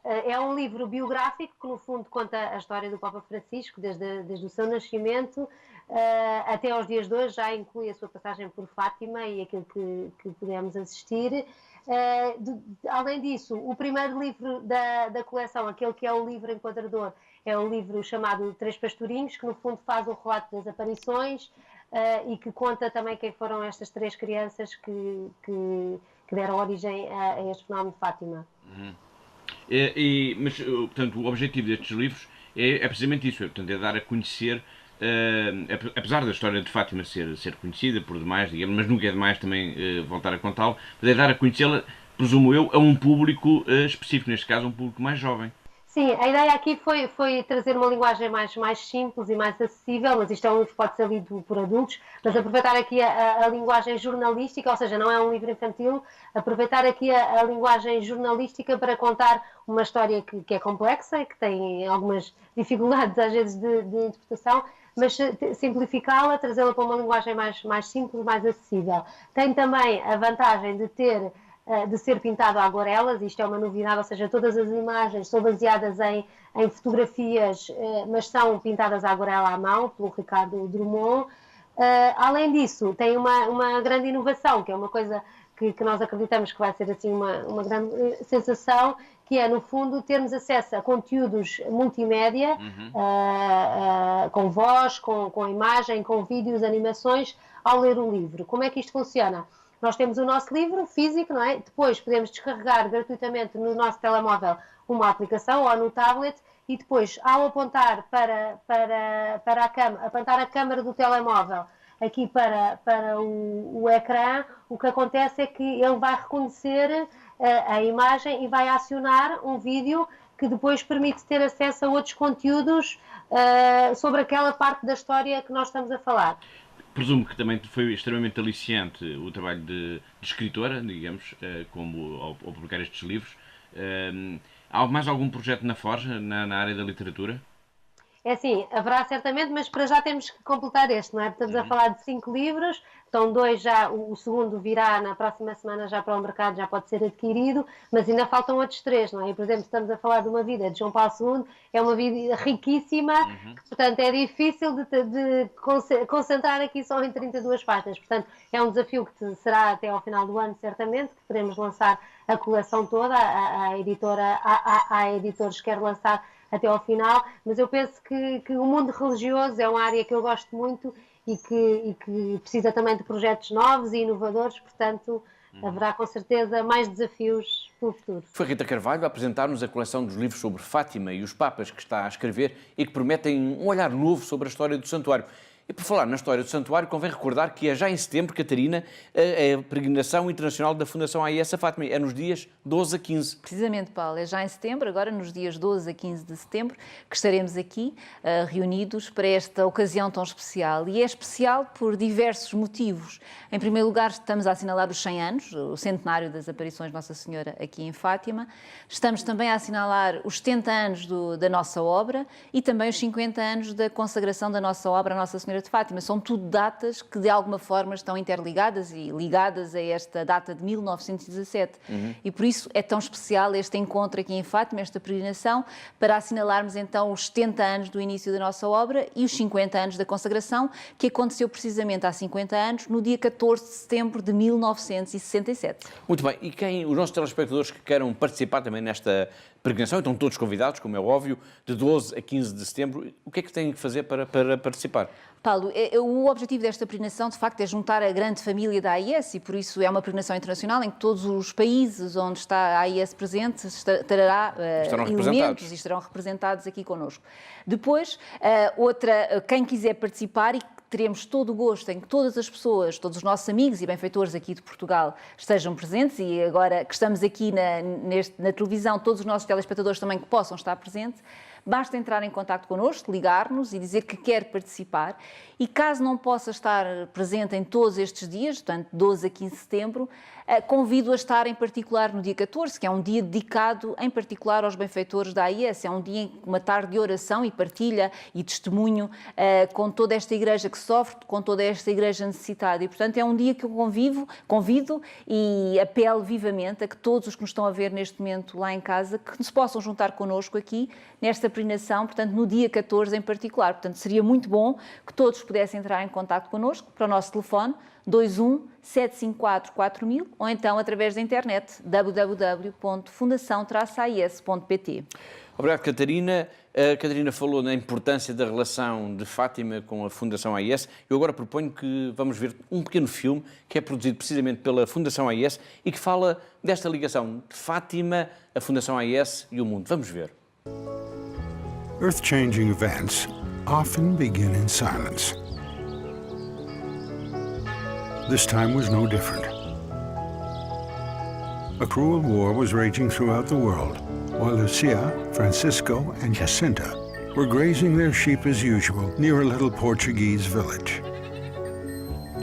É um livro biográfico que, no fundo, conta a história do Papa Francisco, desde o seu nascimento até aos dias de hoje, já inclui a sua passagem por Fátima e aquilo que pudemos assistir. Além disso, o primeiro livro da coleção, aquele que é o livro enquadrador, é um livro chamado Três Pastorinhos, que no fundo faz o relato das aparições e que conta também quem foram estas 3 crianças que deram origem a este fenómeno de Fátima. Mas, portanto, o objetivo destes livros é precisamente isso, portanto, é dar a conhecer, apesar da história de Fátima ser conhecida por demais, digamos, mas nunca é demais também voltar a contá-la, mas é dar a conhecê-la, presumo eu, a um público específico, neste caso um público mais jovem. Sim, a ideia aqui foi trazer uma linguagem mais simples e mais acessível, mas isto é um livro que pode ser lido por adultos, mas aproveitar aqui a linguagem jornalística, ou seja, não é um livro infantil, aproveitar aqui a linguagem jornalística para contar uma história que é complexa e que tem algumas dificuldades às vezes de interpretação, mas simplificá-la, trazê-la para uma linguagem mais simples, mais acessível. Tem também a vantagem de ser pintado a aguarelas, isto é uma novidade, ou seja, todas as imagens são baseadas em fotografias, mas são pintadas a aguarela à mão, pelo Ricardo Drummond. Além disso, tem uma grande inovação, que é uma coisa que nós acreditamos que vai ser assim uma grande sensação, que é, no fundo, termos acesso a conteúdos multimédia, com voz, com imagem, com vídeos, animações, ao ler o livro. Como é que isto funciona? Nós temos o nosso livro físico, não é? Depois podemos descarregar gratuitamente no nosso telemóvel uma aplicação ou no tablet, e depois, ao apontar apontar a câmara do telemóvel aqui para o ecrã, o que acontece é que ele vai reconhecer a imagem e vai acionar um vídeo que depois permite ter acesso a outros conteúdos sobre aquela parte da história que nós estamos a falar. Presumo que também foi extremamente aliciante o trabalho de escritora, digamos, como ao publicar estes livros. Há mais algum projeto na Forja, na área da literatura? É assim, haverá certamente, mas para já temos que completar este, não é? Estamos a falar de 5 livros, então 2 já, o segundo virá na próxima semana já para o mercado, já pode ser adquirido, mas ainda faltam outros 3, não é? E, por exemplo, estamos a falar de uma vida de João Paulo II, é uma vida riquíssima, que, portanto, é difícil de concentrar aqui só em 32 páginas, portanto, é um desafio que será até ao final do ano, certamente, que podemos lançar a coleção toda, a editores que quer lançar até ao final, mas eu penso que o mundo religioso é uma área que eu gosto muito e que precisa também de projetos novos e inovadores, portanto haverá com certeza mais desafios pelo futuro. Foi Rita Carvalho a apresentar-nos a coleção dos livros sobre Fátima e os Papas que está a escrever e que prometem um olhar novo sobre a história do santuário. E por falar na história do santuário, convém recordar que é já em setembro, Catarina, a peregrinação internacional da Fundação AIS a Fátima. É nos dias 12 a 15. Precisamente, Paulo, é já em setembro, agora nos dias 12 a 15 de setembro, que estaremos aqui reunidos para esta ocasião tão especial. E é especial por diversos motivos. Em primeiro lugar, estamos a assinalar os 100 anos, o centenário das aparições de Nossa Senhora aqui em Fátima. Estamos também a assinalar os 70 anos da nossa obra e também os 50 anos da consagração da nossa obra, a Nossa Senhora de Fátima. São tudo datas que de alguma forma estão interligadas e ligadas a esta data de 1917. E por isso é tão especial este encontro aqui em Fátima, esta peregrinação, para assinalarmos então os 70 anos do início da nossa obra e os 50 anos da consagração, que aconteceu precisamente há 50 anos, no dia 14 de setembro de 1967. Muito bem, e os nossos telespectadores que queiram participar também nesta peregrinação, estão todos convidados, como é óbvio, de 12 a 15 de setembro, o que é que têm que fazer para participar? Paulo, o objetivo desta peregrinação, de facto, é juntar a grande família da AIS e, por isso, é uma peregrinação internacional em que todos os países onde está a AIS presente terá elementos e estarão representados aqui connosco. Depois, quem quiser participar, e teremos todo o gosto em que todas as pessoas, todos os nossos amigos e benfeitores aqui de Portugal estejam presentes, e agora que estamos aqui na televisão, todos os nossos telespectadores também que possam estar presentes. Basta entrar em contacto connosco, ligar-nos e dizer que quer participar. E caso não possa estar presente em todos estes dias, portanto 12 a 15 de setembro, convido a estar em particular no dia 14, que é um dia dedicado em particular aos benfeitores da AIS. É um dia, uma tarde de oração e partilha e testemunho com toda esta igreja que sofre, com toda esta igreja necessitada. E, portanto, é um dia que eu convido e apelo vivamente a que todos os que nos estão a ver neste momento lá em casa, que se possam juntar connosco aqui nesta peregrinação, portanto, no dia 14 em particular. Portanto, seria muito bom que todos pudessem entrar em contacto connosco para o nosso telefone 21 754 4000 ou então através da internet www.fundação-ais.pt. Obrigado, Catarina. A Catarina falou na importância da relação de Fátima com a Fundação AIS. Eu agora proponho que vamos ver um pequeno filme que é produzido precisamente pela Fundação AIS e que fala desta ligação de Fátima, a Fundação AIS e o mundo. Vamos ver. Earth-changing events often begin in silence. This time was no different. A cruel war was raging throughout the world, while Lucia, Francisco, and Jacinta were grazing their sheep as usual near a little Portuguese village.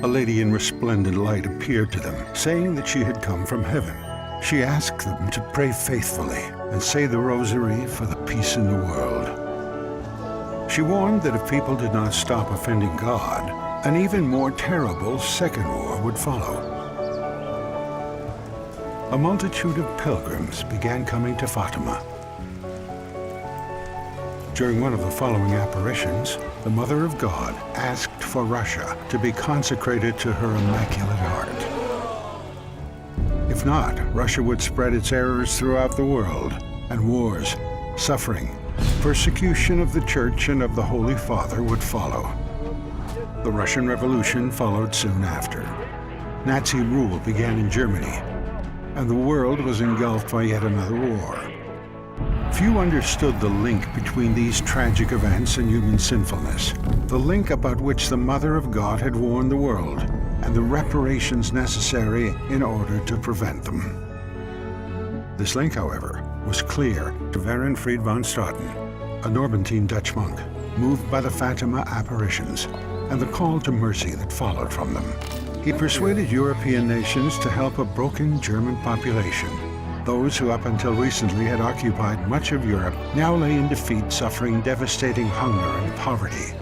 A lady in resplendent light appeared to them, saying that she had come from heaven. She asked them to pray faithfully and say the rosary for the peace in the world. She warned that if people did not stop offending God, an even more terrible second war would follow. A multitude of pilgrims began coming to Fatima. During one of the following apparitions, the Mother of God asked for Russia to be consecrated to her Immaculate Heart. If not, Russia would spread its errors throughout the world, and wars, suffering, persecution of the Church and of the Holy Father would follow. The Russian Revolution followed soon after. Nazi rule began in Germany, and the world was engulfed by yet another war. Few understood the link between these tragic events and human sinfulness, the link about which the Mother of God had warned the world, and the reparations necessary in order to prevent them. This link, however, was clear to Werenfried von Straten, a Norbertine Dutch monk, moved by the Fatima apparitions and the call to mercy that followed from them. He persuaded European nations to help a broken German population. Those who up until recently had occupied much of Europe now lay in defeat, suffering devastating hunger and poverty.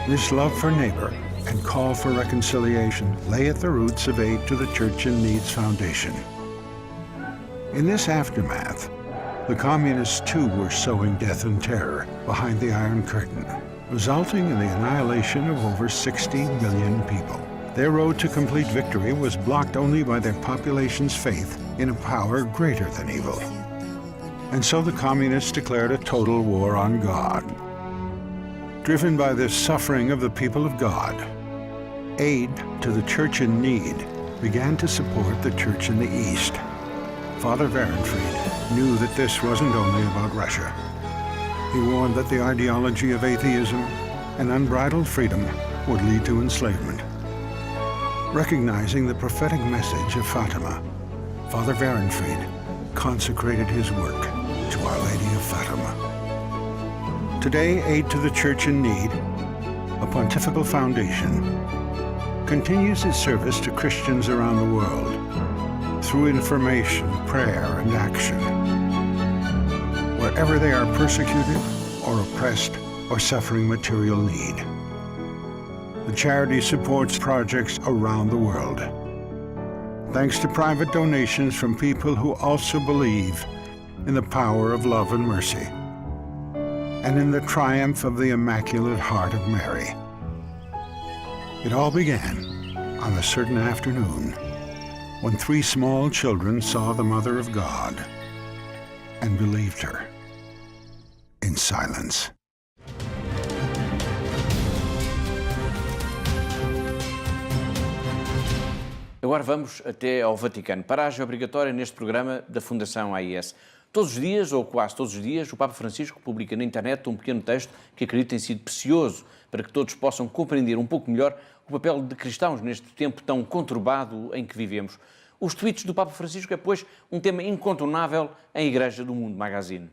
This love for neighbor and call for reconciliation lay at the roots of Aid to the Church in Need's foundation. In this aftermath, the communists too were sowing death and terror behind the Iron Curtain, resulting in the annihilation of over 60 million people. Their road to complete victory was blocked only by their population's faith in a power greater than evil. And so the communists declared a total war on God. Driven by this suffering of the people of God, Aid to the Church in Need began to support the Church in the East. Father Werenfried knew that this wasn't only about Russia. He warned that the ideology of atheism and unbridled freedom would lead to enslavement. Recognizing the prophetic message of Fatima, Father Werenfried consecrated his work to Our Lady of Fatima. Today, Aid to the Church in Need, a pontifical foundation, continues its service to Christians around the world through information, prayer, and action, wherever they are persecuted or oppressed or suffering material need. The charity supports projects around the world, thanks to private donations from people who also believe in the power of love and mercy, and in the triumph of the Immaculate Heart of Mary. It all began on a certain afternoon when 3 small children saw the Mother of God and believed her in silence. Agora vamos até ao Vaticano. Paragem obrigatória neste programa da Fundação AIS. Todos os dias, ou quase todos os dias, o Papa Francisco publica na internet um pequeno texto que acredito tem sido precioso para que todos possam compreender um pouco melhor o papel de cristãos neste tempo tão conturbado em que vivemos. Os tweets do Papa Francisco é, pois, um tema incontornável em Igreja do Mundo Magazine.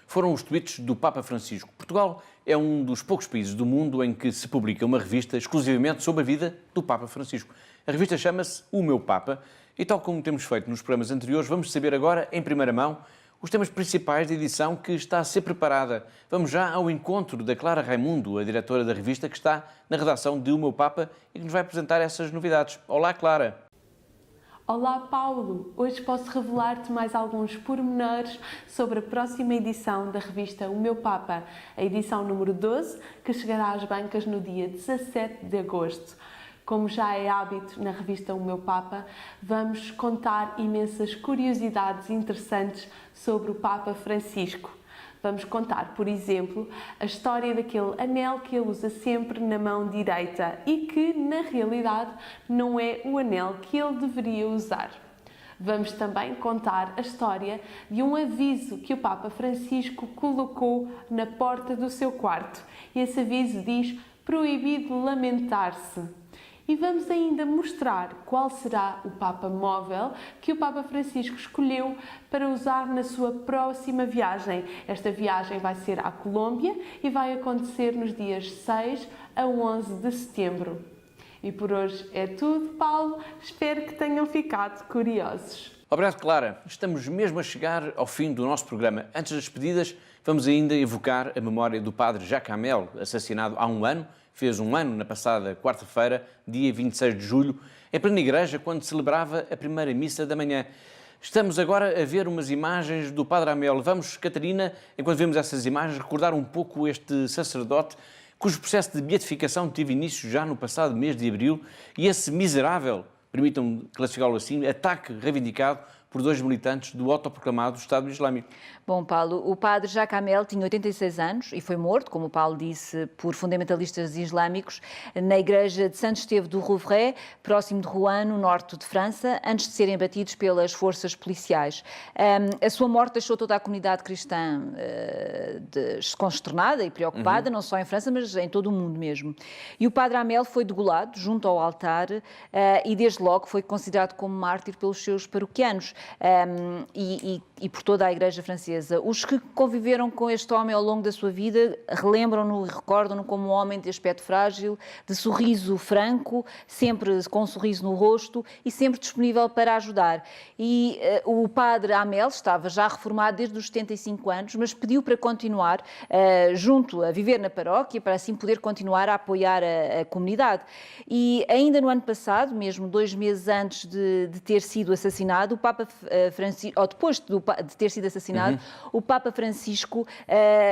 Foram os tweets do Papa Francisco. Portugal é um dos poucos países do mundo em que se publica uma revista exclusivamente sobre a vida do Papa Francisco. A revista chama-se O Meu Papa e, tal como temos feito nos programas anteriores, vamos saber agora, em primeira mão, os temas principais da edição que está a ser preparada. Vamos já ao encontro da Clara Raimundo, a diretora da revista, que está na redação de O Meu Papa e que nos vai apresentar essas novidades. Olá, Clara! Olá, Paulo! Hoje posso revelar-te mais alguns pormenores sobre a próxima edição da revista O Meu Papa, a edição número 12, que chegará às bancas no dia 17 de agosto. Como já é hábito na revista O Meu Papa, vamos contar imensas curiosidades interessantes sobre o Papa Francisco. Vamos contar, por exemplo, a história daquele anel que ele usa sempre na mão direita e que, na realidade, não é o anel que ele deveria usar. Vamos também contar a história de um aviso que o Papa Francisco colocou na porta do seu quarto. E esse aviso diz: proibido lamentar-se. E vamos ainda mostrar qual será o Papa móvel que o Papa Francisco escolheu para usar na sua próxima viagem. Esta viagem vai ser à Colômbia e vai acontecer nos dias 6 a 11 de setembro. E por hoje é tudo, Paulo. Espero que tenham ficado curiosos. Obrigado, Clara. Estamos mesmo a chegar ao fim do nosso programa. Antes das despedidas, vamos ainda evocar a memória do padre Jacques Hamel, assassinado há um ano. Fez um ano na passada quarta-feira, dia 26 de julho, em plena igreja, quando celebrava a primeira missa da manhã. Estamos agora a ver umas imagens do padre Hamel. Vamos, Catarina, enquanto vemos essas imagens, recordar um pouco este sacerdote cujo processo de beatificação teve início já no passado mês de abril e esse miserável, permitam-me classificá-lo assim, ataque reivindicado por 2 militantes do autoproclamado Estado Islâmico. Bom, Paulo, o padre Jacques Hamel tinha 86 anos e foi morto, como o Paulo disse, por fundamentalistas islâmicos na igreja de Saint-Esteve du Rouvray, próximo de Rouen, no norte de França, antes de serem abatidos pelas forças policiais. A sua morte deixou toda a comunidade cristã consternada e preocupada, não só em França, mas em todo o mundo mesmo. E o padre Hamel foi degolado junto ao altar e desde logo foi considerado como mártir pelos seus paroquianos. E por toda a Igreja francesa. Os que conviveram com este homem ao longo da sua vida relembram-no e recordam-no como um homem de aspecto frágil, de sorriso franco, sempre com um sorriso no rosto e sempre disponível para ajudar. E o padre Hamel estava já reformado desde os 75 anos, mas pediu para continuar junto a viver na paróquia, para assim poder continuar a apoiar a comunidade. E ainda no ano passado, mesmo 2 meses antes de ter sido assassinado, o Papa Francisco, ou depois de ter sido assassinado, o Papa Francisco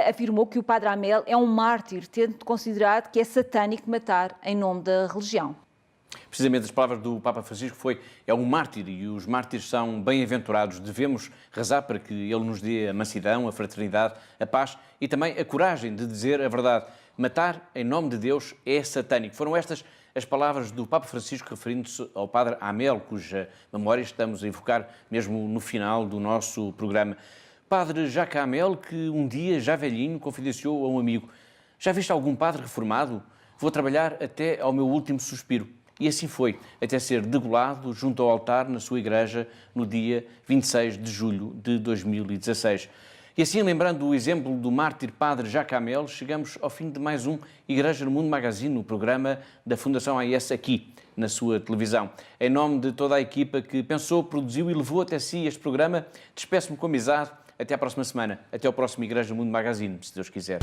afirmou que o padre Hamel é um mártir, tendo considerado que é satânico matar em nome da religião. Precisamente as palavras do Papa Francisco é um mártir e os mártires são bem-aventurados. Devemos rezar para que ele nos dê a mansidão, a fraternidade, a paz e também a coragem de dizer a verdade. Matar em nome de Deus é satânico. Foram estas as palavras do Papa Francisco referindo-se ao padre Hamel, cuja memória estamos a evocar mesmo no final do nosso programa. Padre Jacques Hamel, que um dia, já velhinho, confidenciou a um amigo: já viste algum padre reformado? Vou trabalhar até ao meu último suspiro. E assim foi, até ser degolado junto ao altar na sua igreja no dia 26 de julho de 2016. E assim, lembrando o exemplo do mártir padre Jacques Hamel, chegamos ao fim de mais um Igreja no Mundo Magazine, no programa da Fundação AIS aqui, na sua televisão. Em nome de toda a equipa que pensou, produziu e levou até si este programa, despeço-me com amizade. Até à próxima semana. Até ao próximo Igreja no Mundo Magazine, se Deus quiser.